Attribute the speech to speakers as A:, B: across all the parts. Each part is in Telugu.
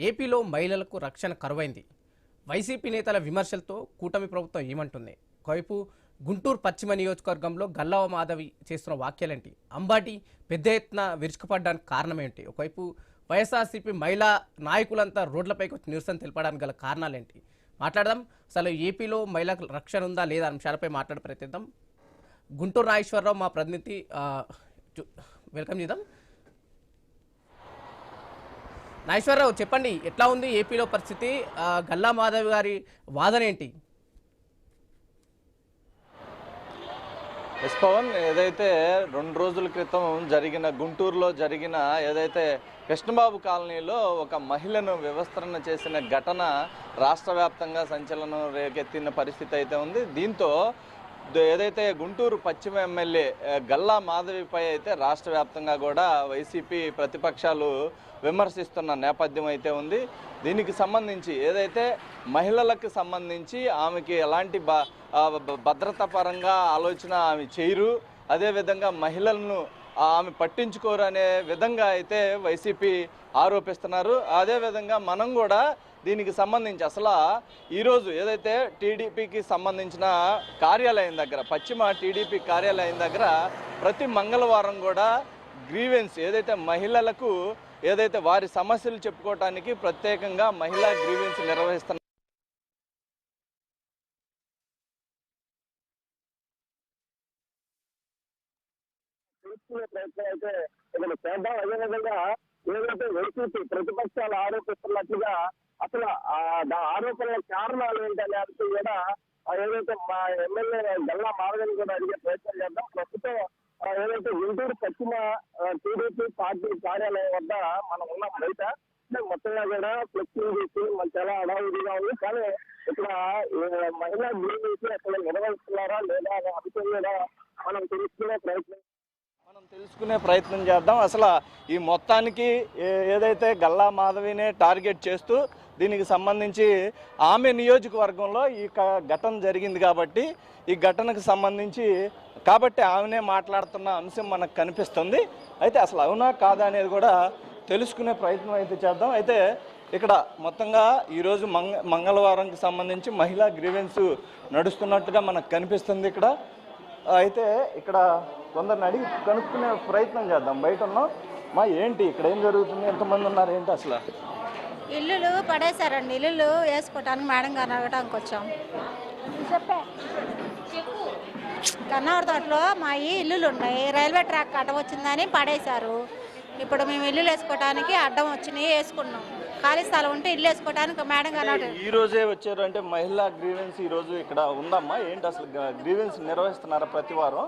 A: ఏపీలో మహిళలకు రక్షణ కరువైంది. వైసీపీ నేతల విమర్శలతో కూటమి ప్రభుత్వం ఏమంటుంది? ఒకవైపు గుంటూరు పశ్చిమ నియోజకవర్గంలో గల్లా మాధవి చేస్తున్న వ్యాఖ్యలేంటి? అంబాటి పెద్ద ఎత్తున విరుచుకుపడడానికి కారణమేంటి? ఒకవైపు వైఎస్ఆర్సీపీ మహిళా నాయకులంతా రోడ్లపైకి వచ్చి నిరసన తెలపడానికి గల కారణాలేంటి? మాట్లాడదాం. అసలు ఏపీలో మహిళలకు రక్షణ ఉందా లేదా అంశాలపై మాట్లాడే ప్రయత్నిద్దాం. గుంటూరు నాగేశ్వరరావు మా ప్రతినిధి, వెల్కమ్ చేద్దాం. నాగేశ్వరరావు, చెప్పండి, ఎట్లా ఉంది ఏపీలో పరిస్థితి? గల్లా మాధవి గారి వాదన ఏంటి?
B: ఎస్ పవన్, ఏదైతే 2 రోజుల క్రితం జరిగిన గుంటూరులో జరిగిన ఏదైతే కృష్ణబాబు కాలనీలో ఒక మహిళను వివస్త్రణ చేసిన ఘటన రాష్ట్ర వ్యాప్తంగా సంచలనం రేకెత్తిన పరిస్థితి అయితే ఉంది. దీంతో ఏదైతే గుంటూరు పశ్చిమ ఎమ్మెల్యే గల్లా మాధవిపై అయితే రాష్ట్ర వ్యాప్తంగా కూడా వైసీపీ ప్రతిపక్షాలు విమర్శిస్తున్న నేపథ్యం అయితే ఉంది. దీనికి సంబంధించి ఏదైతే మహిళలకు సంబంధించి ఆమెకి ఎలాంటి భద్రతా పరంగా ఆలోచన ఆమె చేయరు, అదేవిధంగా మహిళలను ఆమె పట్టించుకోరు అనే విధంగా అయితే వైసీపీ ఆరోపిస్తున్నారు. అదేవిధంగా మనం కూడా దీనికి సంబంధించి అసలు ఈరోజు ఏదైతే టీడీపీకి సంబంధించిన కార్యాలయం దగ్గర, పశ్చిమ టీడీపీ కార్యాలయం దగ్గర ప్రతి మంగళవారం కూడా గ్రీవెన్స్ ఏదైతే మహిళలకు ఏదైతే వారి సమస్యలు చెప్పుకోవటానికి ప్రత్యేకంగా మహిళా గ్రీవెన్స్ నిర్వహిస్తున్నారు.
C: ప్రయత్నం అయితే ఇక్కడ చేద్దాం. అదేవిధంగా ఏదైతే వైసీపీ ప్రతిపక్షాలు ఆరోపిస్తున్నట్లుగా అసలు ఆరోపణల కారణాలు ఏంటనే అంశం కూడా ఏదైతే మా ఎమ్మెల్యే గల్లా మాధవిని కూడా అడిగే ప్రయత్నం చేద్దాం. ప్రస్తుతం ఏదైతే గుంటూరు పశ్చిమ టీడీపీ పార్టీ కార్యాలయం వద్ద మనం ఉన్నాం. బయట మొత్తంగా కూడా ఫ్లెక్సింగ్ చేసి మన చాలా హడావుడిగా ఉంది. కానీ ఇక్కడ మహిళా గ్రీవెన్స్ అసలు నిర్వహిస్తున్నారా లేదా అనే అంశం కూడా మనం
B: తెలుసుకునే ప్రయత్నం చేద్దాం. అసలు ఈ మొత్తానికి ఏదైతే గల్లా మాధవినే టార్గెట్ చేస్తూ దీనికి సంబంధించి ఆమె నియోజకవర్గంలో ఈ ఘటన జరిగింది కాబట్టి ఈ ఘటనకు సంబంధించి ఆమెనే మాట్లాడుతున్న అంశం మనకు కనిపిస్తుంది. అయితే అసలు అవునా కాదా అనేది కూడా తెలుసుకునే ప్రయత్నం అయితే చేద్దాం. అయితే ఇక్కడ మొత్తంగా ఈరోజు మంగళవారంకి సంబంధించి మహిళా గ్రీవెన్స్ నడుస్తున్నట్టుగా మనకు కనిపిస్తుంది. ఇక్కడ అయితే ఇక్కడ కొందరిని అడిగి కనుక్కునే ప్రయత్నం చేద్దాం. బయట ఉన్నాం మా, ఏంటి ఇక్కడ ఏం జరుగుతుంది, ఎంతమంది ఉన్నారు, ఏంటి అసలు?
D: ఇల్లులు పడేశారండి, ఇల్లులు వేసుకోవటానికి మేడం గారు అడగటానికి వచ్చాం. కన్నవర తోటలో మా ఇల్లులు ఉన్నాయి, రైల్వే ట్రాక్ అడ్డం వచ్చిందని పడేశారు. ఇప్పుడు మేము ఇల్లులు వేసుకోవడానికి అడ్డం వచ్చినాయి, వేసుకున్నాం. ఖాళీ స్థలం ఉంటే ఇల్లు వేసుకోవడానికి మేడం గారు
B: ఈ రోజే వచ్చారు. అంటే మహిళా గ్రీవెన్స్ ఈ రోజు ఇక్కడ ఉందమ్మా, ఏంటి అసలు గ్రీవెన్స్ నిర్వహిస్తున్నారా ప్రతి వారం?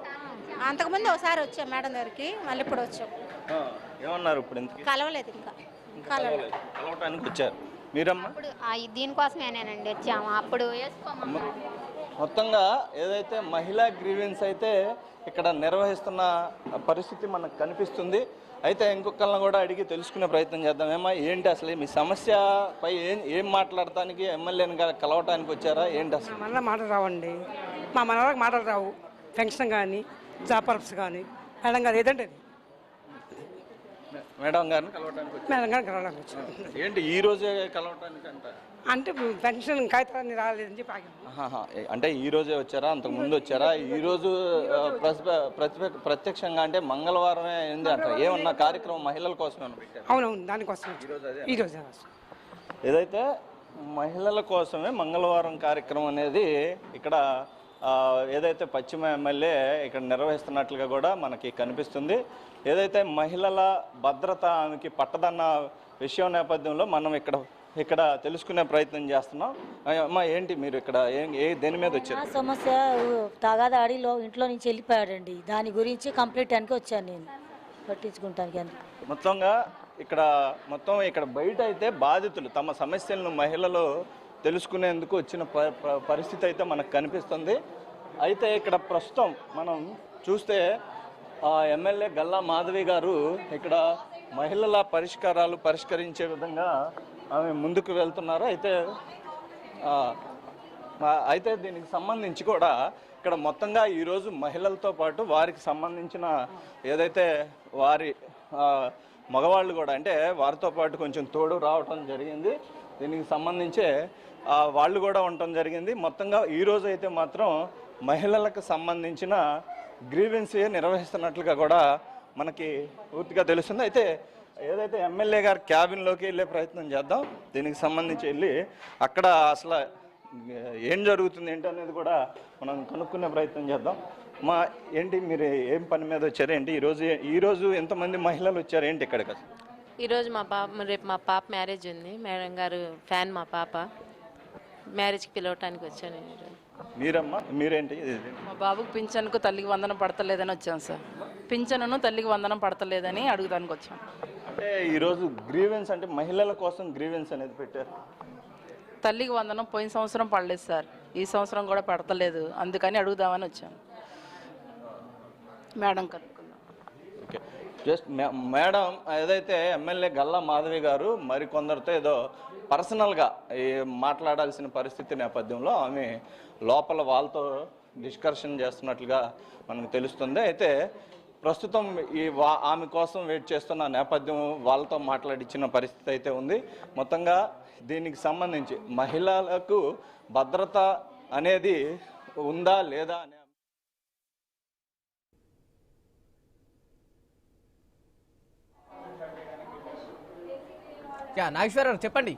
D: అంతకుముందు ఒకసారి వచ్చాం మేడం దగ్గరికి, మళ్ళీ ఇప్పుడు వచ్చాం.
B: ఏమన్నారు ఇప్పుడు? ఎందుకు
D: కలవలేదు, ఇంకా
B: కలవటానికి వచ్చారు మీరమ్మా?
D: దీనికోసమేనండి వచ్చాము, అప్పుడు
B: మొత్తంగా ఏదైతే మహిళా గ్రీవెన్స్ అయితే ఇక్కడ నిర్వహిస్తున్న పరిస్థితి మనకు కనిపిస్తుంది. అయితే ఇంకొకళ్ళని కూడా అడిగి తెలుసుకునే ప్రయత్నం చేద్దాం. ఏమా, ఏంటి అసలు మీ సమస్యపై ఏం మాట్లాడటానికి ఎమ్మెల్యేని కలవటానికి వచ్చారా, ఏంటి అసలు?
E: మన మాటలు రావండి, మా మనవరకు మాటలు రావు. పెన్షన్ కానీ జాబ్ పర్పస్ కానీ మేడం గారు ఏదంటే
B: మేడం గారిని కలవటానికి
E: వచ్చారు.
B: ఏంటి ఈ రోజే కలవటానికి
E: అంటే పెన్షన్ కాగితాలన్నీ రాలేదని చెప్పి
B: అంటే ఈ రోజే వచ్చారా, అంతకు ముందు వచ్చారా? ఈ రోజు ప్రత్యక్షంగా అంటే మంగళవారమే ఏంది అంటారు, ఏమన్నా కార్యక్రమం మహిళల కోసమే?
E: అవునవును, దానికోసం ఈ రోజు
B: ఏదైతే మహిళల కోసమే మంగళవారం కార్యక్రమం అనేది ఇక్కడ ఏదైతే పశ్చిమ ఎమ్మెల్యే ఇక్కడ నిర్వహిస్తున్నట్లుగా కూడా మనకి కనిపిస్తుంది. ఏదైతే మహిళల భద్రత ఆమెకి పట్టదన్న విషయం నేపథ్యంలో మనం ఇక్కడ తెలుసుకునే ప్రయత్నం చేస్తున్నాం. అమ్మా, ఏంటి మీరు ఇక్కడ దేని మీద వచ్చారు?
F: సమస్య తగాద ఆడిలో ఇంట్లో నుంచి వెళ్ళిపోయాడండి, దాని గురించి కంప్లీట్ అనికి వచ్చాను నేను పట్టించుకుంటానికి. మొత్తంగా
B: ఇక్కడ బయట అయితే బాధితులు తమ సమస్యలను మహిళలు తెలుసుకునేందుకు వచ్చిన పరిస్థితి అయితే మనకు కనిపిస్తుంది. అయితే ఇక్కడ ప్రస్తుతం మనం చూస్తే ఎమ్మెల్యే గల్లా మాధవి గారు ఇక్కడ మహిళల పరిష్కరించే విధంగా ఆమె ముందుకు వెళ్తున్నారు. అయితే దీనికి సంబంధించి కూడా ఇక్కడ మొత్తంగా ఈరోజు మహిళలతో పాటు వారికి సంబంధించిన ఏదైతే వారి మగవాళ్ళు కూడా అంటే వారితో పాటు కొంచెం తోడు రావటం జరిగింది. దీనికి సంబంధించే వాళ్ళు కూడా ఉండటం జరిగింది. మొత్తంగా ఈరోజు అయితే మాత్రం మహిళలకు సంబంధించిన గ్రీవెన్సీ నిర్వహిస్తున్నట్లుగా కూడా మనకి పూర్తిగా తెలుస్తుంది. అయితే ఏదైతే ఎమ్మెల్యే గారు క్యాబిన్లోకి వెళ్ళే ప్రయత్నం చేద్దాం. దీనికి సంబంధించి వెళ్ళి అక్కడ అసలు ఏం జరుగుతుంది ఏంటి అనేది కూడా మనం కనుక్కునే ప్రయత్నం చేద్దాం. ఏంటి మీరు ఏం పని మీద వచ్చారు ఏంటి ఈరోజు ఎంతమంది మహిళలు వచ్చారు ఏంటి ఇక్కడికి?
G: ఈరోజు రేపు మా పాప మ్యారేజ్ ఉంది. మేడం గారు ఫ్యాన్ మా పాప మ్యారేజ్కి పిలవటానికి వచ్చాను.
B: మీరమ్మా మీరేంటి?
H: మా బాబుకు పింఛన్కు తల్లికి వందనం పడతలేదని వచ్చాం సార్. పింఛను తల్లికి వందనం పడతలేదని అడుగుదానికి వచ్చాం.
B: అంటే ఈరోజు గ్రీవెన్స్ అంటే మహిళల కోసం గ్రీవెన్స్ అనేది పెట్టారు.
H: తల్లికి వందనం పోయిన సంవత్సరం పడలేదు సార్, ఈ సంవత్సరం కూడా పడతలేదు, అందుకని అడుగుదామని వచ్చాను. మేడం కనుక్కున్నాం.
B: ఓకే, జస్ట్ మేడం ఏదైతే ఎమ్మెల్యే గల్లా మాధవి గారు మరికొందరితో ఏదో పర్సనల్గా మాట్లాడాల్సిన పరిస్థితి నేపథ్యంలో ఆమె లోపల వాళ్ళతో డిస్కషన్ చేస్తున్నట్లుగా మనకు తెలుస్తుంది. అయితే ప్రస్తుతం ఆమె కోసం వెయిట్ చేస్తున్న నేపథ్యం వాళ్ళతో మాట్లాడించిన పరిస్థితి అయితే ఉంది. మొత్తంగా దీనికి సంబంధించి మహిళలకు భద్రత అనేది ఉందా లేదా అనే
A: నాగేశ్వరరావు చెప్పండి.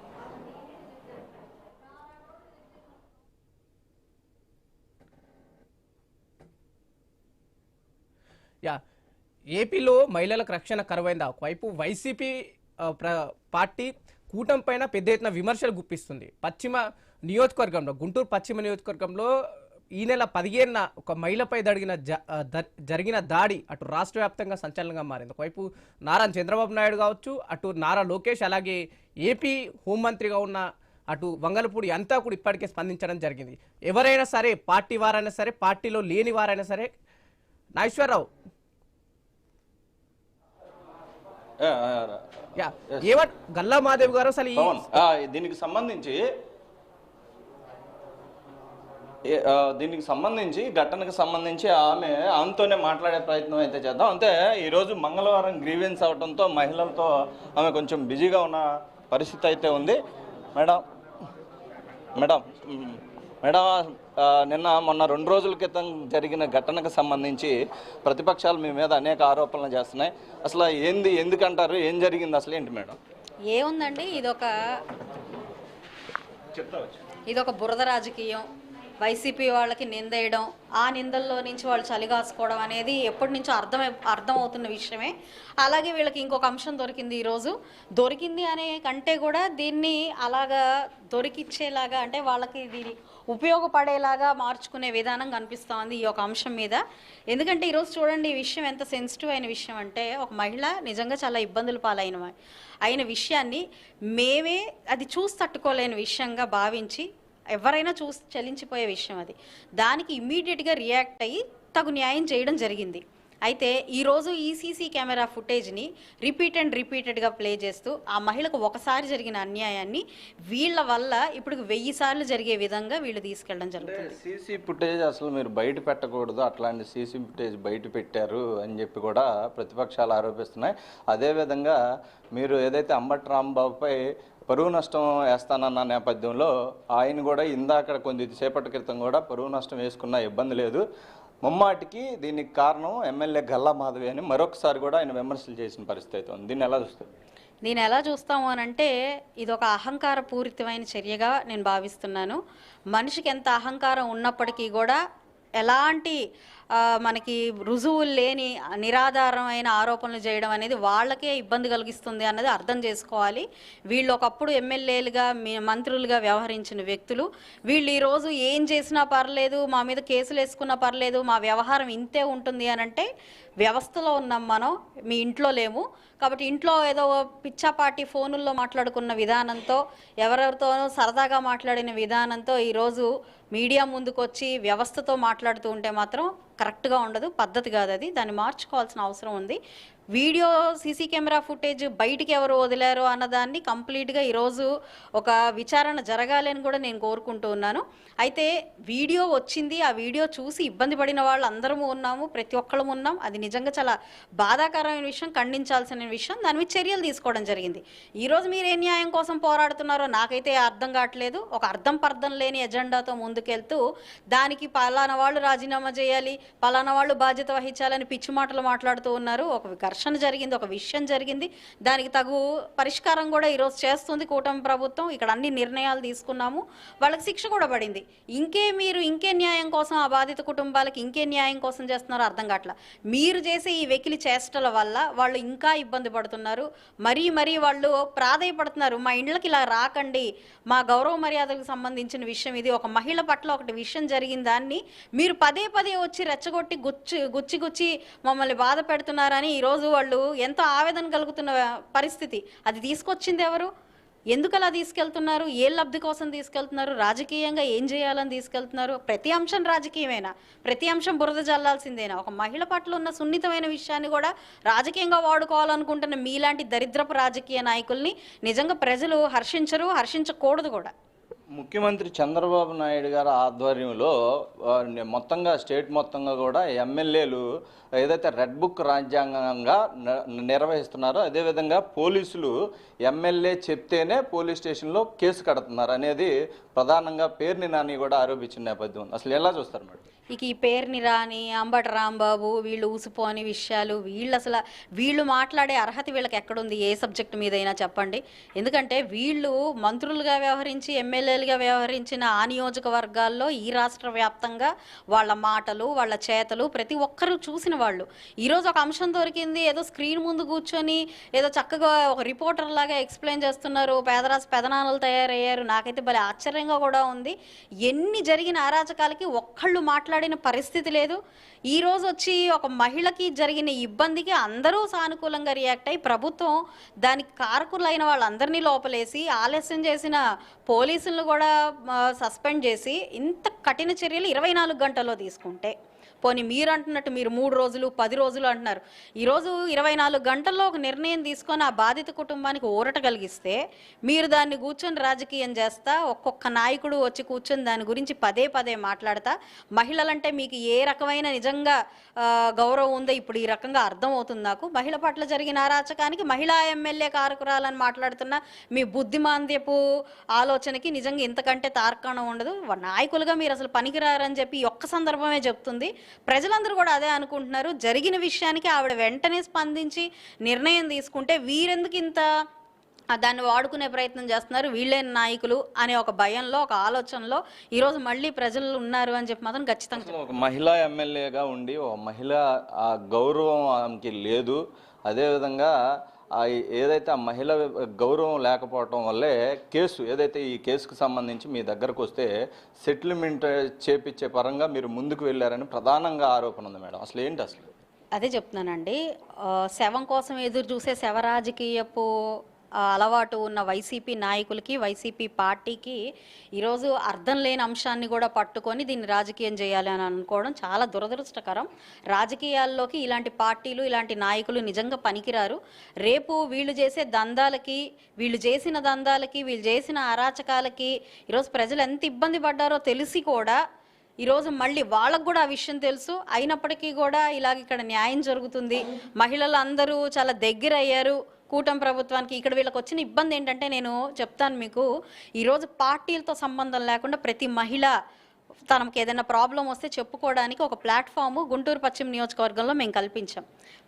A: ఏపీలో మహిళలకు రక్షణ కరువైందా? ఒకవైపు వైసీపీ పార్టీ కూటమి పైన పెద్ద ఎత్తున విమర్శలు గుప్పిస్తుంది. పశ్చిమ నియోజకవర్గంలో, గుంటూరు పశ్చిమ నియోజకవర్గంలో ఈ నెల 15న ఒక మహిళపై జరిగిన దాడి అటు రాష్ట్ర వ్యాప్తంగా సంచలనంగా మారింది. ఒకవైపు నారా చంద్రబాబు నాయుడు కావచ్చు, అటు నారా లోకేష్, అలాగే ఏపీ హోంమంత్రిగా ఉన్న అటు వంగలపూడి అంతా కూడా ఇప్పటికే స్పందించడం జరిగింది. ఎవరైనా సరే, పార్టీ వారైనా సరే, పార్టీలో లేని వారైనా సరే. నాగేశ్వరరావు గల్లా మాధవ్ గారు అసలు
B: దీనికి సంబంధించి ఘటనకు సంబంధించి ఆమెతోనే మాట్లాడే ప్రయత్నం అయితే చేద్దాం. అంటే ఈరోజు మంగళవారం గ్రీవెన్స్ అవడంతో మహిళలతో ఆమె కొంచెం బిజీగా ఉన్న పరిస్థితి అయితే ఉంది. మేడం మొన్న 2 రోజుల క్రితం జరిగిన ఘటనకు సంబంధించి ప్రతిపక్షాలు మీ మీద అనేక ఆరోపణలు చేస్తున్నాయి. అసలు ఎందుకంటారు, ఏం జరిగింది, అసలు ఏంటి మేడం?
I: ఏముందండి, ఇదొక బురద రాజకీయం. వైసీపీ వాళ్ళకి నిందేయడం, ఆ నిందల్లో నుంచి వాళ్ళు చలిగాసుకోవడం అనేది ఎప్పటి నుంచో అర్థమవుతున్న విషయమే. అలాగే వీళ్ళకి ఇంకొక అంశం దొరికింది. ఈరోజు దొరికింది అనే కంటే కూడా దీన్ని అలాగా దొరికిచ్చేలాగా, అంటే వాళ్ళకి దీన్ని ఉపయోగపడేలాగా మార్చుకునే విధానం కనిపిస్తూ ఉంది ఈ ఒక అంశం మీద. ఎందుకంటే ఈరోజు చూడండి, ఈ విషయం ఎంత సెన్సిటివ్ అయిన విషయం అంటే, ఒక మహిళ నిజంగా చాలా ఇబ్బందులు అయిన విషయాన్ని మేమే అది చూసి తట్టుకోలేని విషయంగా భావించి ఎవరైనా చూసి చలించిపోయే విషయం అది. దానికి ఇమ్మీడియట్గా రియాక్ట్ అయ్యి తగు న్యాయం చేయడం జరిగింది. అయితే ఈరోజు ఈ సీసీ కెమెరా ఫుటేజ్ని రిపీటెడ్గా ప్లే చేస్తూ ఆ మహిళకు ఒకసారి జరిగిన అన్యాయాన్ని వీళ్ళ వల్ల ఇప్పుడు 1000 సార్లు జరిగే విధంగా వీళ్ళు తీసుకెళ్ళడం జరుగుతుంది.
B: సీసీ ఫుటేజ్ అసలు మీరు బయట పెట్టకూడదు, అట్లాంటి సీసీ ఫుటేజ్ బయట పెట్టారు అని చెప్పి కూడా ప్రతిపక్షాలు ఆరోపిస్తున్నాయి. అదేవిధంగా మీరు ఏదైతే అంబటి రాంబాబుపై పరువు నష్టం వేస్తానన్న నేపథ్యంలో ఆయన కూడా ఇందాక కొద్దిసేపటి క్రితం కూడా పరువు నష్టం వేసుకున్న ఇబ్బంది లేదు, ముమ్మాటికి దీనికి కారణం ఎమ్మెల్యే గల్లా మాధవి అని మరొకసారి కూడా ఆయన విమర్శలు చేసిన పరిస్థితి అయితే ఉంది. దీన్ని ఎలా చూస్తారు?
I: నేను ఎలా చూస్తాము అని అంటే, ఇది ఒక అహంకార పూరితమైన చర్యగా నేను భావిస్తున్నాను. మనిషికి ఎంత అహంకారం ఉన్నప్పటికీ కూడా ఎలాంటి మనకి రుజువులు లేని నిరాధారమైన ఆరోపణలు చేయడం అనేది వాళ్ళకే ఇబ్బంది కలిగిస్తుంది అన్నది అర్థం చేసుకోవాలి. వీళ్ళు ఒకప్పుడు ఎమ్మెల్యేలుగా మంత్రులుగా వ్యవహరించిన వ్యక్తులు, వీళ్ళు ఈరోజు ఏం చేసినా పర్లేదు, మా మీద కేసులు వేసుకున్నా పర్లేదు, మా వ్యవహారం ఇంతే ఉంటుంది అని అంటే, వ్యవస్థలో ఉన్నాం మనం, మీ ఇంట్లో లేము. కాబట్టి ఇంట్లో ఏదో పిచ్చాపాటి ఫోనుల్లో మాట్లాడుకున్న విధానంతో, ఎవరెవరితోనో సరదాగా మాట్లాడిన విధానంతో ఈరోజు మీడియా ముందుకు వచ్చి వ్యవస్థతో మాట్లాడుతూ ఉంటే మాత్రం కరెక్ట్గా ఉండదు, పద్ధతి కాదు అది. దాన్ని మార్చుకోవాల్సిన అవసరం ఉంది. వీడియో సీసీ కెమెరా ఫుటేజ్ బయటికి ఎవరు వదిలారో అన్నదాన్ని కంప్లీట్గా ఈరోజు ఒక విచారణ జరగాలని కూడా నేను కోరుకుంటూ ఉన్నాను. అయితే వీడియో వచ్చింది, ఆ వీడియో చూసి ఇబ్బంది పడిన వాళ్ళు అందరము ఉన్నాము, ప్రతి ఒక్కళ్ళము ఉన్నాం. అది నిజంగా చాలా బాధాకరమైన విషయం, ఖండించాల్సిన విషయం. దాని మీద చర్యలు తీసుకోవడం జరిగింది. ఈరోజు మీరు ఏ న్యాయం కోసం పోరాడుతున్నారో నాకైతే అర్థం కావట్లేదు. ఒక అర్థం పర్థం లేని ఎజెండాతో ముందుకెళ్తూ దానికి పలానా వాళ్ళు రాజీనామా చేయాలి, పలానా వాళ్ళు బాధ్యత వహించాలని పిచ్చి మాటలు మాట్లాడుతూ ఉన్నారు. ఒక ఘర్షణ జరిగింది, ఒక విషయం జరిగింది, దానికి తగు పరిష్కారం కూడా ఈరోజు చేస్తుంది కూటమి ప్రభుత్వం. ఇక్కడ అన్ని నిర్ణయాలు తీసుకున్నాము, వాళ్ళకి శిక్ష కూడా పడింది. ఇంకే న్యాయం కోసం ఆ బాధిత కుటుంబాలకి ఇంకే న్యాయం కోసం చేస్తున్నారో అర్థం కావట్లా. మీరు చేసే ఈ వెకిలి చేష్టల వల్ల వాళ్ళు ఇంకా ఇబ్బంది పడుతున్నారు. మరీ వాళ్ళు ప్రాధేయపడుతున్నారు, మా ఇండ్లకి ఇలా రాకండి, మా గౌరవ మర్యాదలకు సంబంధించిన విషయం ఇది. ఒక మహిళ పట్ల ఒకటి విషయం జరిగిన దాన్ని మీరు పదే వచ్చి రెచ్చగొట్టి గుచ్చి మమ్మల్ని బాధ పెడుతున్నారని ఈరోజు వాళ్ళు ఎంతో ఆవేదన కలుగుతున్న పరిస్థితి. అది తీసుకొచ్చింది ఎవరు? ఎందుకు అలా తీసుకెళ్తున్నారు? ఏ లబ్ధి కోసం తీసుకెళ్తున్నారు? రాజకీయంగా ఏం చేయాలని తీసుకెళ్తున్నారు? ప్రతి అంశం రాజకీయమేనా? ప్రతి అంశం బురద జల్లాల్సిందేనా? ఒక మహిళ పట్ల ఉన్న సున్నితమైన విషయాన్ని కూడా రాజకీయంగా వాడుకోవాలనుకుంటున్న మీలాంటి దరిద్రపు రాజకీయ నాయకుల్ని నిజంగా ప్రజలు హర్షించకూడదు కూడా.
B: ముఖ్యమంత్రి చంద్రబాబు నాయుడు గారి ఆధ్వర్యంలో మొత్తంగా స్టేట్ మొత్తంగా కూడా ఎమ్మెల్యేలు ఏదైతే రెడ్ బుక్ రాజ్యాంగంగా నిర్వహిస్తున్నారో అదేవిధంగా పోలీసులు ఎమ్మెల్యే చెప్తేనే పోలీస్ స్టేషన్లో కేసు కడుతున్నారు అనేది ప్రధానంగా పేర్ని నాని కూడా ఆరోపించిన నేపథ్యం. అసలు ఎలా చూస్తారు మేడం?
I: ఇక ఈ పేరుని రాని అంబటి రాంబాబు వీళ్ళు ఊసిపోని విషయాలు, వీళ్ళు మాట్లాడే అర్హత వీళ్ళకి ఎక్కడుంది? ఏ సబ్జెక్టు మీదైనా చెప్పండి. ఎందుకంటే వీళ్ళు మంత్రులుగా వ్యవహరించి ఎమ్మెల్యేలుగా వ్యవహరించిన ఆ నియోజకవర్గాల్లో ఈ రాష్ట్ర వ్యాప్తంగా వాళ్ళ మాటలు వాళ్ళ చేతలు ప్రతి ఒక్కరూ చూసిన వాళ్ళు. ఈరోజు ఒక అంశం దొరికింది, ఏదో స్క్రీన్ ముందు కూర్చొని ఏదో చక్కగా ఒక రిపోర్టర్ లాగా ఎక్స్ప్లెయిన్ చేస్తున్నారు, పేదరాశి పెదనాన్నలు తయారయ్యారు. నాకైతే భలే ఆశ్చర్యంగా కూడా ఉంది. ఎన్ని జరిగిన అరాచకాలకి ఒక్కళ్ళు మాట్లాడిన పరిస్థితి లేదు. ఈ రోజు వచ్చి ఒక మహిళకి జరిగిన ఇబ్బందికి అందరూ సానుకూలంగా రియాక్ట్ అయ్యి ప్రభుత్వం దానికి కారకులైన వాళ్ళందరినీ లోపలేసి ఆలస్యం చేసిన పోలీసులను కూడా సస్పెండ్ చేసి ఇంత కఠిన చర్యలు 24 గంటల్లో తీసుకుంటే, పోనీ మీరు అంటున్నట్టు మీరు 3 రోజులు 10 రోజులు అంటున్నారు, ఈరోజు 24 గంటల్లో ఒక నిర్ణయం తీసుకొని ఆ బాధిత కుటుంబానికి ఊరట కలిగిస్తే మీరు దాన్ని కూర్చొని రాజకీయం చేస్తా ఒక్కొక్క నాయకుడు వచ్చి కూర్చొని దాని గురించి పదే మాట్లాడతా మహిళలంటే మీకు ఏ రకమైన నిజంగా గౌరవం ఉందో ఇప్పుడు ఈ రకంగా అర్థమవుతుంది నాకు. మహిళ పట్ల జరిగిన అరాచకానికి మహిళా ఎమ్మెల్యే కారకురాలని మాట్లాడుతున్న మీ బుద్ధిమాంద్యపు ఆలోచనకి నిజంగా ఇంతకంటే తార్కాణం ఉండదు. నాయకులుగా మీరు అసలు పనికిరారని చెప్పి ఒక్క సందర్భమే చెప్తుంది. ప్రజలందరూ కూడా అదే అనుకుంటున్నారు. జరిగిన విషయానికి ఆవిడ వెంటనే స్పందించి నిర్ణయం తీసుకుంటే వీరెందుకు ఇంత దాన్ని వాడుకునే ప్రయత్నం చేస్తున్నారు, వీళ్ళే నాయకులు అనే ఒక భయంలో ఒక ఆలోచనలో ఈరోజు మళ్ళీ ప్రజలు ఉన్నారు అని చెప్పి మాత్రం ఖచ్చితంగా.
B: ఒక మహిళా ఎమ్మెల్యేగా ఉండి ఒక మహిళ గౌరవం ఆమెకి లేదు. అదేవిధంగా ఏదైతే ఆ మహిళ గౌరవం లేకపోవటం వల్లే ఏదైతే ఈ కేసుకు సంబంధించి మీ దగ్గరకు వస్తే సెటిల్మెంట్ చేపించే పరంగా మీరు ముందుకు వెళ్ళారని ప్రధానంగా ఆరోపణ ఉంది మేడం. అసలు ఏంటి? అసలు
I: అదే చెప్తున్నానండి. శవం కోసం ఎదురు చూసే శవ రాజకీయపు అలవాటు ఉన్న వైసీపీ నాయకులకి వైసీపీ పార్టీకి ఈరోజు అర్థం లేని అంశాన్ని కూడా పట్టుకొని దీన్ని రాజకీయం చేయాలి అని అనుకోవడం చాలా దురదృష్టకరం. రాజకీయాల్లోకి ఇలాంటి పార్టీలు ఇలాంటి నాయకులు నిజంగా పనికిరారు. రేపు వీళ్ళు చేసే దందాలకి వీళ్ళు చేసిన అరాచకాలకి ఈరోజు ప్రజలు ఎంత ఇబ్బంది పడ్డారో తెలిసి కూడా ఈరోజు మళ్ళీ వాళ్ళకు కూడా ఆ విషయం తెలుసు, అయినప్పటికీ కూడా ఇలాగ ఇక్కడ న్యాయం జరుగుతుంది, మహిళలు అందరూ చాలా దగ్గర అయ్యారు కూటమి ప్రభుత్వానికి. ఇక్కడ వీళ్ళకి వచ్చిన ఇబ్బంది ఏంటంటే నేను చెప్తాను మీకు, ఈరోజు పార్టీలతో సంబంధం లేకుండా ప్రతి మహిళ తనకి ఏదైనా ప్రాబ్లం వస్తే చెప్పుకోవడానికి ఒక ప్లాట్ఫామ్ గుంటూరు పశ్చిమ నియోజకవర్గంలో మేము కల్పించాం.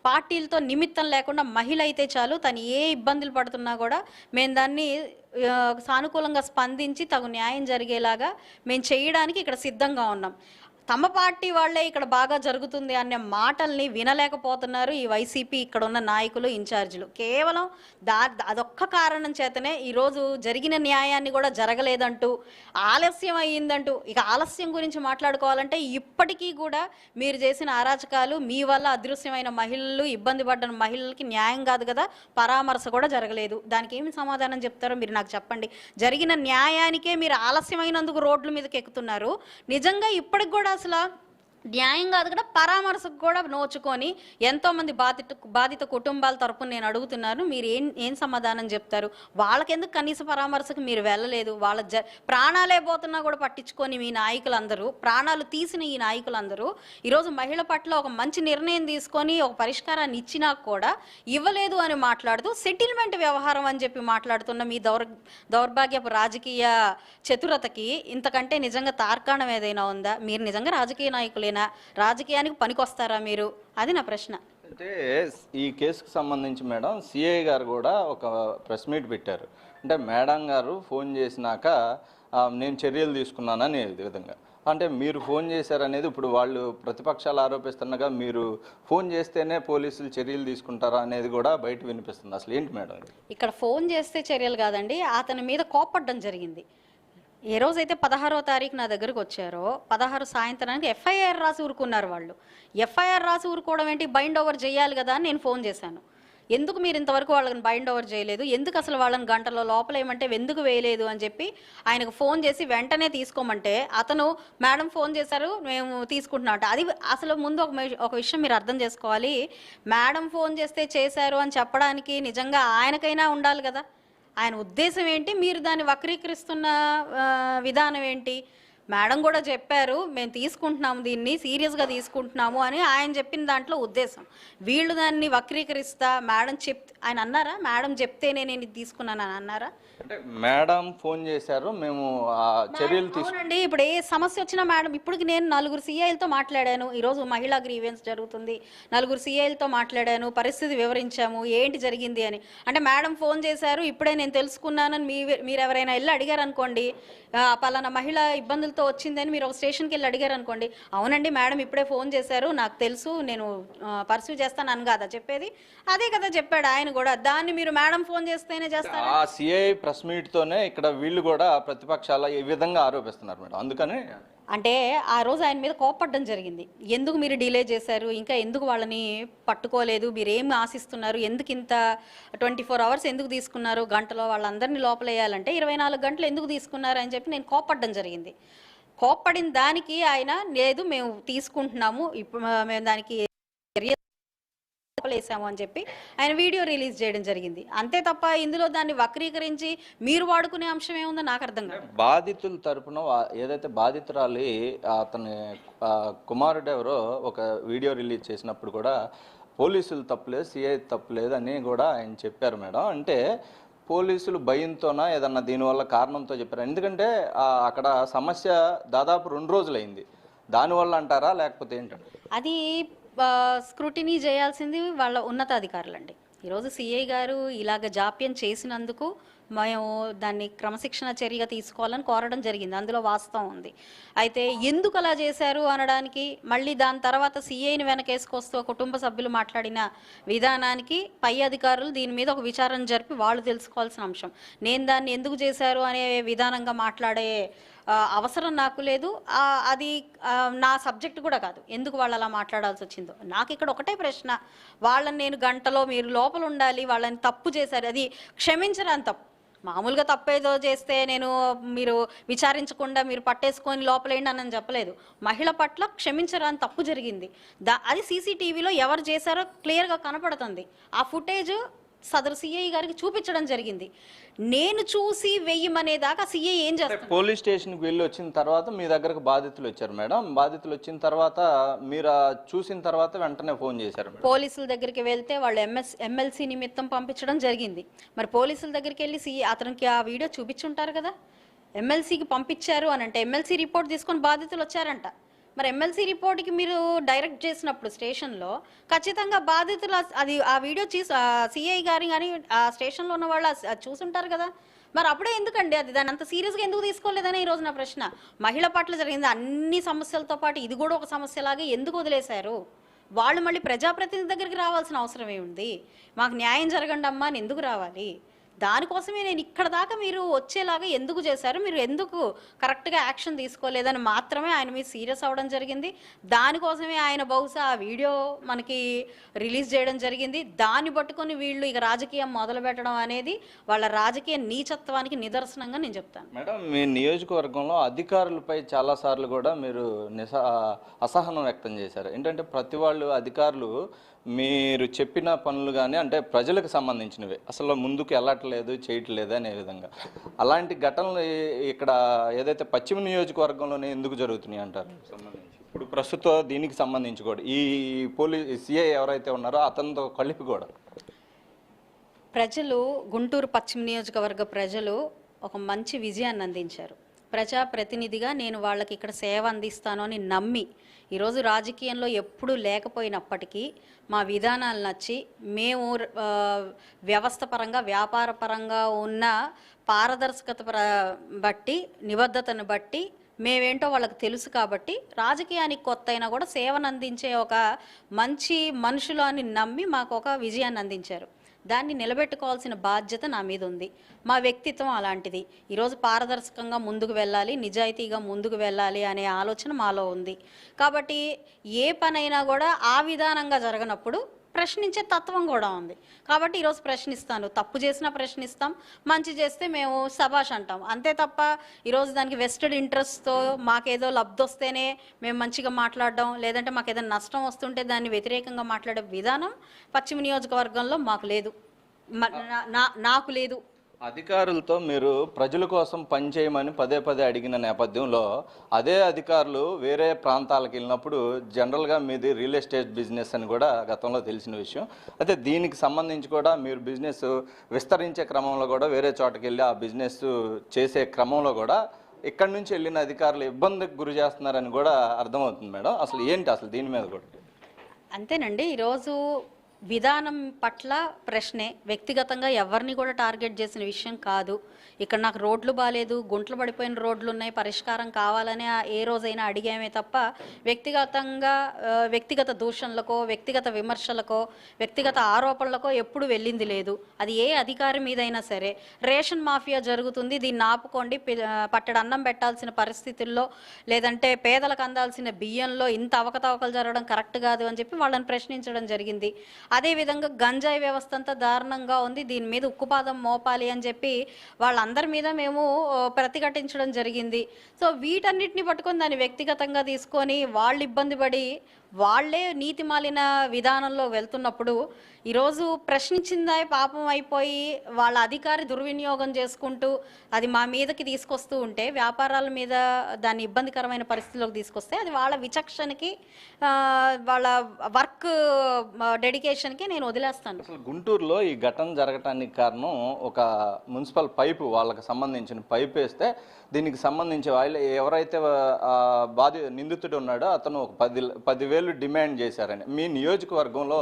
I: పార్టీలతో నిమిత్తం లేకుండా మహిళ అయితే చాలు, తను ఏ ఇబ్బందులు పడుతున్నా కూడా మేము దాన్ని సానుకూలంగా స్పందించి తగు న్యాయం జరిగేలాగా మేము చేయడానికి ఇక్కడ సిద్ధంగా ఉన్నాం. తమ పార్టీ వాళ్లే ఇక్కడ బాగా జరుగుతుంది అనే మాటల్ని వినలేకపోతున్నారు ఈ వైసీపీ ఇక్కడ ఉన్న నాయకులు ఇన్ఛార్జీలు. కేవలం అదొక్క కారణం చేతనే ఈరోజు జరిగిన న్యాయాన్ని కూడా జరగలేదంటూ ఆలస్యం అయ్యిందంటూ, ఇక ఆలస్యం గురించి మాట్లాడుకోవాలంటే ఇప్పటికీ కూడా మీరు చేసిన అరాచకాలు మీ వల్ల అదృశ్యమైన మహిళలు ఇబ్బంది పడ్డ మహిళలకి న్యాయం కాదు కదా, పరామర్శ కూడా జరగలేదు. దానికి ఏమి సమాధానం చెప్తారో మీరు నాకు చెప్పండి. జరిగిన న్యాయానికే మీరు ఆలస్యమైనందుకు రోడ్ల మీదకి ఎక్కుతున్నారు. నిజంగా ఇప్పటికి కూడా అసలు న్యాయం కాదు కూడా పరామర్శకు కూడా నోచుకొని ఎంతోమంది బాధిత కుటుంబాల తరపున నేను అడుగుతున్నాను, మీరు ఏం సమాధానం చెప్తారు? వాళ్ళకెందుకు కనీస పరామర్శకు మీరు వెళ్ళలేదు? వాళ్ళ ప్రాణాలే పోతున్నా కూడా పట్టించుకొని మీ నాయకులందరూ, ప్రాణాలు తీసిన ఈ నాయకులందరూ ఈరోజు మహిళ పట్ల ఒక మంచి నిర్ణయం తీసుకొని ఒక పరిష్కారాన్ని ఇచ్చినా కూడా ఇవ్వలేదు అని మాట్లాడుతూ సెటిల్మెంట్ వ్యవహారం అని చెప్పి మాట్లాడుతున్న మీ దౌర్భాగ్యపు రాజకీయ చతురతకి ఇంతకంటే నిజంగా తార్కాణం ఏదైనా ఉందా? మీరు నిజంగా రాజకీయ నాయకులేనా? రాజకీయానికి పనికొస్తారా మీరు? అది నా ప్రశ్న.
B: అంటే ఈ కేసుకు సంబంధించి మేడం సిఐ గారు కూడా ఒక ప్రెస్ మీట్ పెట్టారు. అంటే మేడం గారు ఫోన్ చేసినాక నేను చర్యలు తీసుకున్నానని విధంగా, అంటే మీరు ఫోన్ చేశారనేది ఇప్పుడు వాళ్ళు ప్రతిపక్షాలు ఆరోపిస్తుండగా మీరు ఫోన్ చేస్తేనే పోలీసులు చర్యలు తీసుకుంటారా అనేది కూడా బయట వినిపిస్తుంది. అసలు ఏంటి మేడం?
I: ఇక్కడ ఫోన్ చేస్తే చర్యలు కాదండి, అతని మీద కోప్పడడం జరిగింది. ఏ రోజైతే 16వ తారీఖు నా దగ్గరకు వచ్చారో 16 సాయంత్రానికి ఎఫ్ఐఆర్ రాసి ఊరుకున్నారు వాళ్ళు. ఎఫ్ఐఆర్ రాసి ఊరుకోవడం ఏంటి? బైండ్ ఓవర్ చేయాలి కదా అని నేను ఫోన్ చేశాను. ఎందుకు మీరు ఇంతవరకు వాళ్ళని బైండ్ ఓవర్ చేయలేదు? ఎందుకు అసలు వాళ్ళని గంటలో లోపలేయమంటే ఎందుకు వేయలేదు అని చెప్పి ఆయనకు ఫోన్ చేసి వెంటనే తీసుకోమంటే అతను మేడం ఫోన్ చేశారు, మేము తీసుకుంటున్నాం. అది అసలు ముందు ఒక విషయం మీరు అర్థం చేసుకోవాలి. మేడం ఫోన్ చేస్తే చేశారు అని చెప్పడానికి నిజంగా ఆయనకైనా ఉండాలి కదా. ఆయన ఉద్దేశం ఏంటి? మీరు దాన్ని వక్రీకరిస్తున్న విధానం ఏంటి? మేడం కూడా చెప్పారు, మేము తీసుకుంటున్నాము, దీన్ని సీరియస్గా తీసుకుంటున్నాము అని ఆయన చెప్పిన దాంట్లో ఉద్దేశం. వీళ్ళు దాన్ని వక్రీకరిస్తా మేడం ఆయన అన్నారా? మేడం చెప్తేనే నేను ఇది తీసుకున్నాను అని అన్నారా?
B: అంటే మేడం ఫోన్ చేశారు, మేము చర్యలు
I: తీసుకున్నాండి. ఇప్పుడు ఏ సమస్య వచ్చినా మేడం, ఇప్పటికి నేను 4 సిఐలతో మాట్లాడాను. ఈరోజు మహిళా గ్రీవెన్స్ జరుగుతుంది, 4 సిఐలతో మాట్లాడాను, పరిస్థితి వివరించాము ఏంటి జరిగింది అని. అంటే మేడం ఫోన్ చేశారు, ఇప్పుడే నేను తెలుసుకున్నానని మీరు ఎవరైనా వెళ్ళి అడిగారు అనుకోండి, పలానా మహిళ ఇబ్బందులతో వచ్చిందని మీరు ఒక స్టేషన్కి వెళ్ళి అడిగారు అనుకోండి, అవునండి మేడం ఇప్పుడే ఫోన్ చేశారు, నాకు తెలుసు, నేను పర్సూ చేస్తాను అని కాదా చెప్పేది? అదే కదా చెప్పాడు ఆయన కూడా. దాన్ని మీరు మేడం ఫోన్ చేస్తేనే చేస్తారు.
B: ఆ సిఐ ప్రెస్ మీట్ తోనే ఇక్కడ వీళ్ళు కూడా ప్రతిపక్షాల ఈ విధంగా ఆరోపిస్తున్నారు మేడం. అందుకని
I: అంటే ఆ రోజు ఆయన మీద కోపడడం జరిగింది. ఎందుకు మీరు డిలే చేశారు, ఇంకా ఎందుకు వాళ్ళని పట్టుకోలేదు, మీరు ఏం ఆశిస్తున్నారు, ఎందుకు ఇంత 24 అవర్స్ ఎందుకు తీసుకున్నారు, గంటలో వాళ్ళందరినీ లోపలేయాలంటే 24 గంటలు ఎందుకు తీసుకున్నారు అని చెప్పి నేను కోపడడం జరిగింది. కోప్పడిన దానికి ఆయన లేదు మేము తీసుకుంటున్నాము, ఇప్పుడు మేము దానికి వేసాము అని చెప్పి ఆయన వీడియో రిలీజ్ చేయడం జరిగింది. అంతే తప్ప ఇందులో దాన్ని వక్రీకరించి మీరు వాడుకునే అంశం ఏముందో నాకు అర్థం కాదు.
B: బాధితుల తరపున ఏదైతే బాధితురాలి అతని కుమారుడు ఎవరో ఒక వీడియో రిలీజ్ చేసినప్పుడు కూడా పోలీసులు తప్పులేదు, సిఐ తప్పులేదు అని కూడా ఆయన చెప్పారు మేడం. అంటే పోలీసులు భయంతోనా ఏదన్నా దీనివల్ల కారణంతో చెప్పారు? ఎందుకంటే అక్కడ సమస్య దాదాపు 2 రోజులైంది, దానివల్ల అంటారా లేకపోతే ఏంటంటే?
I: అది స్క్రూటినీ చేయాల్సింది వాళ్ళ ఉన్నతాధికారులండి. ఈరోజు సిఐ గారు ఇలాగ జాప్యం చేసినందుకు మేము దాన్ని క్రమశిక్షణ చర్యగా తీసుకోవాలని కోరడం జరిగింది, అందులో వాస్తవం ఉంది. అయితే ఎందుకు అలా చేశారు అనడానికి మళ్ళీ దాని తర్వాత సిఐని వెనకేసుకొస్తూ కుటుంబ సభ్యులు మాట్లాడిన విధానానికి పై అధికారులు దీని మీద ఒక విచారణ జరిపి వాళ్ళు తెలుసుకోవాల్సిన అంశం. నేను దాన్ని ఎందుకు చేశారు అనే విధానంగా మాట్లాడే అవసరం నాకు లేదు. అది నా సబ్జెక్ట్ కూడా కాదు, ఎందుకు వాళ్ళు అలా మాట్లాడాల్సి వచ్చిందో. నాకు ఇక్కడ ఒకటే ప్రశ్న, వాళ్ళని నేను గంటలో మీరు లోపల ఉండాలి, వాళ్ళని తప్పు చేశారు, అది క్షమించరాని తప్పు. మామూలుగా తప్పేదో చేస్తే నేను మీరు విచారించకుండా మీరు పట్టేసుకొని లోపలేండి అని చెప్పలేదు. మహిళ పట్ల క్షమించరాని తప్పు జరిగింది. అది సీసీటీవీలో ఎవరు చేశారో క్లియర్గా కనపడుతుంది. ఆ ఫుటేజ్ సదరు సిఐ గారికి చూపించడం జరిగింది. నేను చూసి వెయ్యమనేదాకా సిఐ ఏం చేస్తారు?
B: పోలీస్ స్టేషన్కి వెళ్ళి వచ్చిన తర్వాత మీ దగ్గరకు బాధితులు వచ్చారు మేడం. బాధితులు వచ్చిన తర్వాత మీరు చూసిన తర్వాత వెంటనే ఫోన్ చేశారు.
I: పోలీసుల దగ్గరికి వెళ్తే వాళ్ళు ఎమ్మెల్సీ నిమిత్తం పంపించడం జరిగింది. మరి పోలీసుల దగ్గరికి వెళ్ళి అతనికి ఆ వీడియో చూపించుంటారు కదా. ఎమ్మెల్సీకి పంపించారు అని అంటే ఎమ్మెల్సీ రిపోర్ట్ తీసుకొని బాధితులు వచ్చారంట. మరి ఎమ్మెల్సీ రిపోర్ట్కి మీరు డైరెక్ట్ చేసినప్పుడు స్టేషన్లో ఖచ్చితంగా బాధితులు ఆ వీడియో సిఐ గారి కానీ ఆ స్టేషన్లో ఉన్న వాళ్ళు చూసుంటారు కదా. మరి అప్పుడే ఎందుకండి అది దాన్ని అంత సీరియస్గా ఎందుకు తీసుకోలేదని ఈరోజు నా ప్రశ్న. మహిళ పట్ల జరిగింది అన్ని సమస్యలతో పాటు ఇది కూడా ఒక సమస్యలాగా ఎందుకు వదిలేశారు? వాళ్ళు మళ్ళీ ప్రజాప్రతినిధి దగ్గరికి రావాల్సిన అవసరం ఏముంది? మాకు న్యాయం జరగండి అమ్మా అని ఎందుకు రావాలి? దానికోసమే నేను ఇక్కడ దాకా మీరు వచ్చేలాగా ఎందుకు చేశారు, మీరు ఎందుకు కరెక్ట్గా యాక్షన్ తీసుకోలేదని మాత్రమే ఆయన మీద సీరియస్ అవ్వడం జరిగింది. దానికోసమే ఆయన బహుశా ఆ వీడియో మనకి రిలీజ్ చేయడం జరిగింది. దాన్ని పట్టుకొని వీళ్ళు ఇక రాజకీయం మొదలు పెట్టడం అనేది వాళ్ళ రాజకీయ నీచత్వానికి నిదర్శనంగా నేను చెప్తాను.
B: మేడం, మీ నియోజకవర్గంలో అధికారులపై చాలాసార్లు కూడా మీరు అసహనం వ్యక్తం చేశారు. ఏంటంటే ప్రతి వాళ్ళు అధికారులు మీరు చెప్పిన పనులు కానీ అంటే ప్రజలకు సంబంధించినవి అసలు ముందుకు వెళ్ళట్లేదు, చేయట్లేదు అనే విధంగా అలాంటి ఘటనలు ఇక్కడ ఏదైతే పశ్చిమ నియోజకవర్గంలోనే ఎందుకు జరుగుతున్నాయి అంటారు? సంబంధించి ఇప్పుడు ప్రస్తుతం దీనికి సంబంధించి కూడా ఈ సిఐ ఎవరైతే ఉన్నారో అతనితో కలిపి కూడా
I: ప్రజలు, గుంటూరు పశ్చిమ నియోజకవర్గ ప్రజలు ఒక మంచి విజయాన్ని అందించారు. ప్రజాప్రతినిధిగా నేను వాళ్ళకి ఇక్కడ సేవ అందిస్తాను అని నమ్మి ఈరోజు రాజకీయంలో ఎప్పుడూ లేకపోయినప్పటికీ మా విధానాలు నచ్చి మేము వ్యవస్థ పరంగా, వ్యాపార పరంగా ఉన్న పారదర్శకత బట్టి, నిబద్ధతను బట్టి మేమేంటో వాళ్ళకి తెలుసు కాబట్టి రాజకీయానికి కొత్త అయినా కూడా సేవను అందించే ఒక మంచి మనుషులు అని నమ్మి మాకు ఒక విజయాన్ని అందించారు. దాన్ని నిలబెట్టుకోవాల్సిన బాధ్యత నా మీద ఉంది. మా వ్యక్తిత్వం అలాంటిది. ఈరోజు పారదర్శకంగా ముందుకు వెళ్ళాలి, నిజాయితీగా ముందుకు వెళ్ళాలి అనే ఆలోచన మాలో ఉంది. కాబట్టి ఏ పనైనా కూడా ఆ విధానంగా జరగనప్పుడు ప్రశ్నించే తత్వం కూడా ఉంది. కాబట్టి ఈరోజు ప్రశ్నిస్తాను. తప్పు చేసినా ప్రశ్నిస్తాం, మంచి చేస్తే మేము శభాష్ అంటాం. అంతే తప్ప ఈరోజు దానికి వెస్టెడ్ ఇంట్రెస్ట్తో మాకేదో లబ్ధి వస్తేనే మేము మంచిగా మాట్లాడడం, లేదంటే మాకు ఏదైనా నష్టం వస్తుంటే దాన్ని వ్యతిరేకంగా మాట్లాడే విధానం పశ్చిమ నియోజకవర్గంలో మాకు లేదు, నాకు లేదు.
B: అధికారులతో మీరు ప్రజల కోసం పనిచేయమని పదే పదే అడిగిన నేపథ్యంలో అదే అధికారులు వేరే ప్రాంతాలకు వెళ్ళినప్పుడు జనరల్గా మీది రియల్ ఎస్టేట్ బిజినెస్ అని కూడా గతంలో తెలిసిన విషయం. అయితే దీనికి సంబంధించి కూడా మీరు బిజినెస్ విస్తరించే క్రమంలో కూడా వేరే చోటకి వెళ్ళి ఆ బిజినెస్ చేసే క్రమంలో కూడా ఇక్కడి నుంచి వెళ్ళిన అధికారులు ఇబ్బందికి గురి చేస్తున్నారని కూడా అర్థమవుతుంది మేడం. అసలు ఏంటి అసలు దీని మీద కూడా?
I: అంతేనండి. ఈరోజు విధానం పట్ల ప్రశ్నే, వ్యక్తిగతంగా ఎవరిని కూడా టార్గెట్ చేసిన విషయం కాదు. ఇక్కడ నాకు రోడ్లు బాగాలేదు, గుంటలు పడిపోయిన రోడ్లు ఉన్నాయి, పరిష్కారం కావాలని ఏ రోజైనా అడిగామే తప్ప వ్యక్తిగతంగా వ్యక్తిగత దూషణలకో, వ్యక్తిగత విమర్శలకో, వ్యక్తిగత ఆరోపణలకో ఎప్పుడు వెళ్ళింది లేదు. అది ఏ అధికారి మీదైనా సరే. రేషన్ మాఫియా జరుగుతుంది, దీన్ని ఆపుకోండి, పట్టడి అన్నం పెట్టాల్సిన పరిస్థితుల్లో లేదంటే పేదలకు అందాల్సిన బియ్యంలో ఇంత అవకతవకలు జరగడం కరెక్ట్ కాదు అని చెప్పి వాళ్ళని ప్రశ్నించడం జరిగింది. అదేవిధంగా గంజాయి వ్యవస్థ అంతా దారుణంగా ఉంది, దీని మీద ఉక్కుపాదం మోపాలి అని చెప్పి వాళ్ళందరి మీద మేము ప్రతిఘటించడం జరిగింది. సో వీటన్నిటిని పట్టుకొని దాన్ని వ్యక్తిగతంగా తీసుకొని వాళ్ళు ఇబ్బంది పడి వాళ్లే నీతిమాలిన విధానంలో వెళ్తున్నప్పుడు ఈరోజు ప్రశ్నించిందా పాపం అయిపోయి వాళ్ళ అధికారి దుర్వినియోగం చేసుకుంటూ అది మా మీదకి తీసుకొస్తూ ఉంటే, వ్యాపారాల మీద దాన్ని ఇబ్బందికరమైన పరిస్థితిలోకి తీసుకొస్తే అది వాళ్ళ విచక్షణకి, వాళ్ళ వర్క్ డెడికేషన్కి నేను వదిలేస్తాను.
B: అసలు గుంటూరులో ఈ ఘటన జరగటానికి కారణం ఒక మున్సిపల్ పైపు, వాళ్ళకి సంబంధించిన పైపు వేస్తే దీనికి సంబంధించి వాళ్ళు ఎవరైతే నిందితుడు ఉన్నాడో అతను ఒక 10,000 డిమాండ్ చేశారని. మీ నియోజకవర్గంలో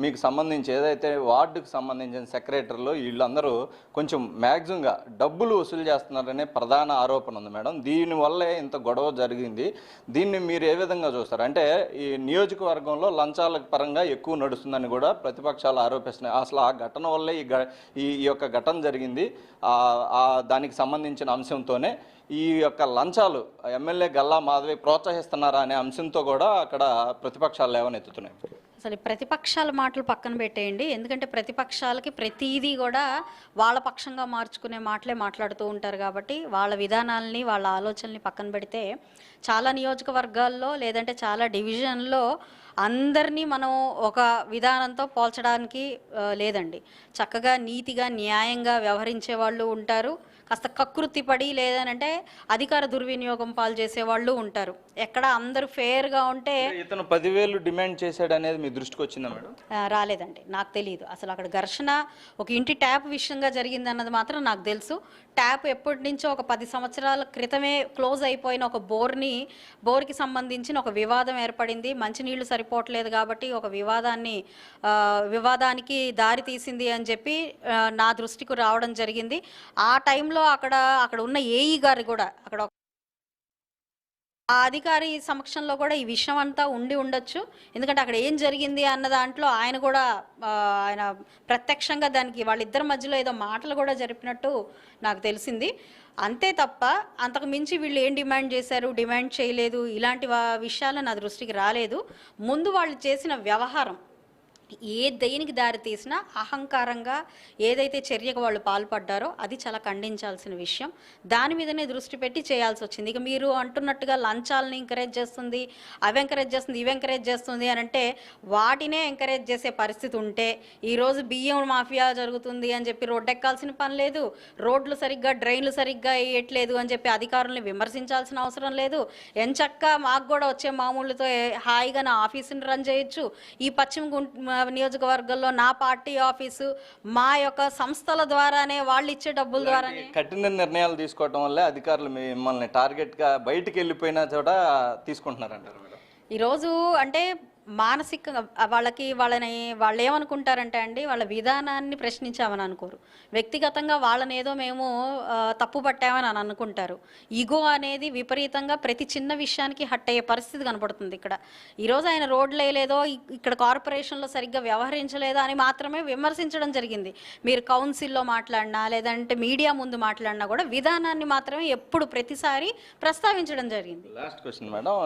B: మీకు సంబంధించి ఏదైతే వార్డుకు సంబంధించిన సెక్రటరీలు వీళ్ళందరూ కొంచెం మ్యాక్సిమంగా డబ్బులు వసూలు చేస్తున్నారనే ప్రధాన ఆరోపణ ఉంది మేడం. దీనివల్లే ఇంత గొడవ జరిగింది. దీన్ని మీరు ఏ విధంగా చూస్తారు? అంటే ఈ నియోజకవర్గంలో లంచాల పరంగా ఎక్కువ నడుస్తుందని కూడా ప్రతిపక్షాలు ఆరోపిస్తున్నాయి. అసలు ఆ ఘటన వల్లే ఈ యొక్క ఘటన జరిగింది. దానికి సంబంధించిన అంశంతోనే ఈ యొక్క లంచాలు ఎమ్మెల్యే గల్లా మాధవి ప్రోత్సహిస్తున్నారా అనే అంశంతో కూడా అక్కడ ప్రతిపక్షాలు లేవనెత్తుతున్నాయి.
I: అసలు ప్రతిపక్షాల మాటలు పక్కన పెట్టేయండి. ఎందుకంటే ప్రతిపక్షాలకి ప్రతిదీ కూడా వాళ్ళ పక్షంగా మార్చుకునే మాటలే మాట్లాడుతూ ఉంటారు. కాబట్టి వాళ్ళ విధానాలని, వాళ్ళ ఆలోచనల్ని పక్కన పెడితే చాలా నియోజకవర్గాల్లో లేదంటే చాలా డివిజన్లో అందరినీ మనం ఒక విధానంతో పోల్చడానికి లేదండి. చక్కగా నీతిగా, న్యాయంగా వ్యవహరించే వాళ్ళు ఉంటారు, కాస్త కకృతి పడి లేదనంటే అధికార దుర్వినియోగం పాలు చేసేవాళ్ళు ఉంటారు. ఎక్కడ అందరూ ఫేర్గా ఉంటే.
B: ఇతను 10,000 డిమాండ్ చేశాడు అనేది మీ దృష్టికి వచ్చిందా మేడం?
I: రాలేదండి, నాకు తెలియదు. అసలు అక్కడ ఘర్షణ ఒక ఇంటి ట్యాప్ విషయంగా జరిగింది అన్నది మాత్రం నాకు తెలుసు. ట్యాప్ ఎప్పటి నుంచో ఒక 10 సంవత్సరాల క్రితమే క్లోజ్ అయిపోయిన ఒక బోర్కి సంబంధించిన ఒక వివాదం ఏర్పడింది. మంచినీళ్లు సరిపోవట్లేదు కాబట్టి ఒక వివాదానికి దారి తీసింది అని చెప్పి నా దృష్టికి రావడం జరిగింది. ఆ టైంలో అక్కడ ఉన్న ఏఈ గారు కూడా అక్కడ ఆ అధికారి సమక్షంలో కూడా ఈ విషయం అంతా ఉండి ఉండొచ్చు. ఎందుకంటే అక్కడ ఏం జరిగింది అన్న దాంట్లో ఆయన కూడా ఆయన ప్రత్యక్షంగా దానికి వాళ్ళిద్దరి మధ్యలో ఏదో మాటలు కూడా జరిపినట్టు నాకు తెలిసింది. అంతే తప్ప అంతకు మించి వీళ్ళు ఏం డిమాండ్ చేశారు, డిమాండ్ చేయలేదు, ఇలాంటి విషయాలు నా దృష్టికి రాలేదు. ముందు వాళ్ళు చేసిన వ్యవహారం దేనికి దారి తీసినా అహంకారంగా ఏదైతే చర్యకు వాళ్ళు పాల్పడ్డారో అది చాలా ఖండించాల్సిన విషయం. దాని మీదనే దృష్టి పెట్టి చేయాల్సి వచ్చింది. ఇక మీరు అంటున్నట్టుగా లంచాలని ఎంకరేజ్ చేస్తుంది, అవి ఎంకరేజ్ చేస్తుంది, ఇవి ఎంకరేజ్ చేస్తుంది అని అంటే వాటినే ఎంకరేజ్ చేసే పరిస్థితి ఉంటే ఈరోజు బియ్యం మాఫియా జరుగుతుంది అని చెప్పి రోడ్డు ఎక్కాల్సిన పని లేదు, రోడ్లు సరిగ్గా డ్రైన్లు సరిగ్గా వేయట్లేదు అని చెప్పి అధికారులను విమర్శించాల్సిన అవసరం లేదు. ఎంచక్కా మాకు కూడా వచ్చే మామూలుతో హాయిగా నా ఆఫీసుని రన్ చేయొచ్చు. ఈ పశ్చిమ నియోజకవర్గంలో నా పార్టీ ఆఫీసు, మా యొక్క సంస్థల ద్వారానే వాళ్ళు ఇచ్చే డబ్బుల ద్వారానే
B: కఠిన నిర్ణయాలు తీసుకోవడం వల్లే అధికారులు మిమ్మల్ని టార్గెట్గా బయటికి వెళ్ళిపోయిన చోట తీసుకుంటున్నారంటారు మేడం.
I: ఈరోజు అంటే మానసికంగా వాళ్ళు ఏమనుకుంటారంటే అండి, వాళ్ళ విధానాన్ని ప్రశ్నించామని అనుకోరు, వ్యక్తిగతంగా వాళ్ళని ఏదో మేము తప్పు పట్టామని అని అనుకుంటారు. ఈగో అనేది విపరీతంగా ప్రతి చిన్న విషయానికి హట్ అయ్యే పరిస్థితి కనపడుతుంది ఇక్కడ. ఈరోజు ఆయన రోడ్లు వేయలేదో, ఇక్కడ కార్పొరేషన్లో సరిగ్గా వ్యవహరించలేదో అని మాత్రమే విమర్శించడం జరిగింది. మీరు కౌన్సిల్లో మాట్లాడినా లేదంటే మీడియా ముందు మాట్లాడినా కూడా విధానాన్ని మాత్రమే ఎప్పుడు ప్రతిసారి ప్రస్తావించడం జరిగింది.
B: లాస్ట్ క్వశ్చన్ మేడం,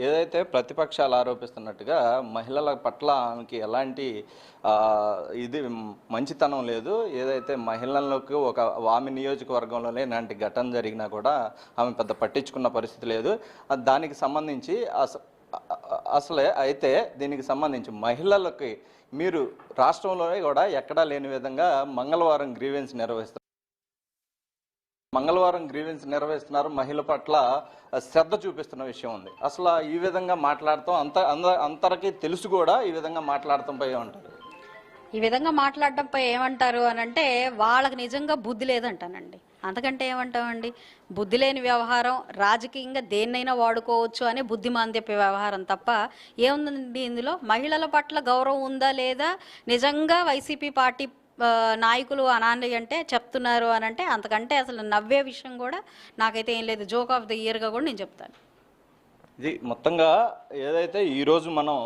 B: ఏదైతే ప్రతిపక్షాలు ఆరోపిస్తున్నట్టుగా మహిళల పట్ల ఆమెకి ఎలాంటి ఇది మంచితనం లేదు, ఏదైతే మహిళలకు ఆమె నియోజకవర్గంలోనే ఇలాంటి ఘటన జరిగినా కూడా ఆమె పెద్ద పట్టించుకున్న పరిస్థితి లేదు, దానికి సంబంధించి అసలే అయితే దీనికి సంబంధించి మహిళలకి మీరు రాష్ట్రంలోనే కూడా ఎక్కడా లేని విధంగా మంగళవారం గ్రీవెన్స్ నిర్వహిస్తున్నారు. మహిళ పట్ల శ్రద్ధ చూపిస్తున్న విషయం ఉంది. అసలు ఈ విధంగా మాట్లాడతాం అందరికీ తెలుసు కూడా, ఈ విధంగా మాట్లాడటంపై ఏమంటారు?
I: ఈ విధంగా మాట్లాడడంపై ఏమంటారు అని అంటే వాళ్ళకి నిజంగా బుద్ధి లేదంటానండి. అంతకంటే ఏమంటామండి, బుద్ధి లేని వ్యవహారం, రాజకీయంగా దేన్నైనా వాడుకోవచ్చు అనే బుద్ధిమాంద్యపు వ్యవహారం తప్ప ఏముందండి ఇందులో. మహిళల పట్ల గౌరవం ఉందా లేదా, నిజంగా వైసీపీ పార్టీ నాయకులు అనాలి అంటే చెప్తున్నారు అని అంటే అంతకంటే అసలు నవ్వే విషయం కూడా నాకైతే ఏం లేదు. జోక్ ఆఫ్ ద ఇయర్గా కూడా నేను చెప్తాను.
B: ఇది మొత్తంగా ఏదైతే ఈరోజు మనం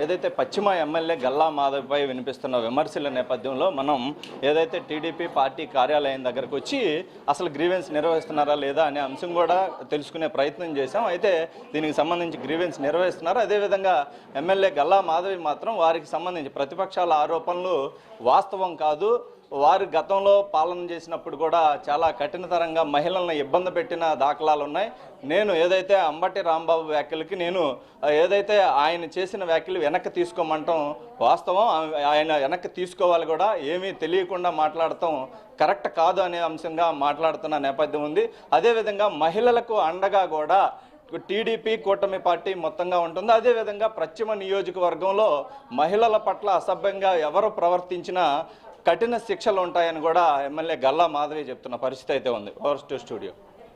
B: ఏదైతే పశ్చిమ ఎమ్మెల్యే గల్లా మాధవ్పై వినిపిస్తున్న విమర్శల నేపథ్యంలో మనం ఏదైతే టీడీపీ పార్టీ కార్యాలయం దగ్గరకు వచ్చి అసలు గ్రీవెన్స్ నిర్వహిస్తున్నారా లేదా అనే అంశం కూడా తెలుసుకునే ప్రయత్నం చేశాం. అయితే దీనికి సంబంధించి గ్రీవెన్స్ నిర్వహిస్తున్నారు. అదేవిధంగా ఎమ్మెల్యే గల్లా మాధవి మాత్రం వారికి సంబంధించి ప్రతిపక్షాల ఆరోపణలు వాస్తవం కాదు, వారు గతంలో పాలన చేసినప్పుడు కూడా చాలా కఠినతరంగా మహిళలను ఇబ్బంది పెట్టిన దాఖలాలు ఉన్నాయి. నేను ఏదైతే అంబటి రాంబాబు వ్యాఖ్యలకి నేను ఏదైతే ఆయన చేసిన వ్యాఖ్యలు వెనక్కి తీసుకోమంటాం వాస్తవం, ఆయన వెనక్కి తీసుకోవాలి కూడా, ఏమీ తెలియకుండా మాట్లాడటం కరెక్ట్ కాదు అనే అంశంగా మాట్లాడుతున్న నేపథ్యం ఉంది. అదేవిధంగా మహిళలకు అండగా కూడా టీడీపీ కూటమి పార్టీ మొత్తంగా ఉంటుంది. అదేవిధంగా పశ్చిమ నియోజకవర్గంలో మహిళల పట్ల అసభ్యంగా ఎవరు ప్రవర్తించినా కఠిన శిక్షలు ఉంటాయని కూడా ఎమ్మెల్యే గల్లా మాధవి చెప్తున్న పరిస్థితి అయితే ఉంది. Over to studio.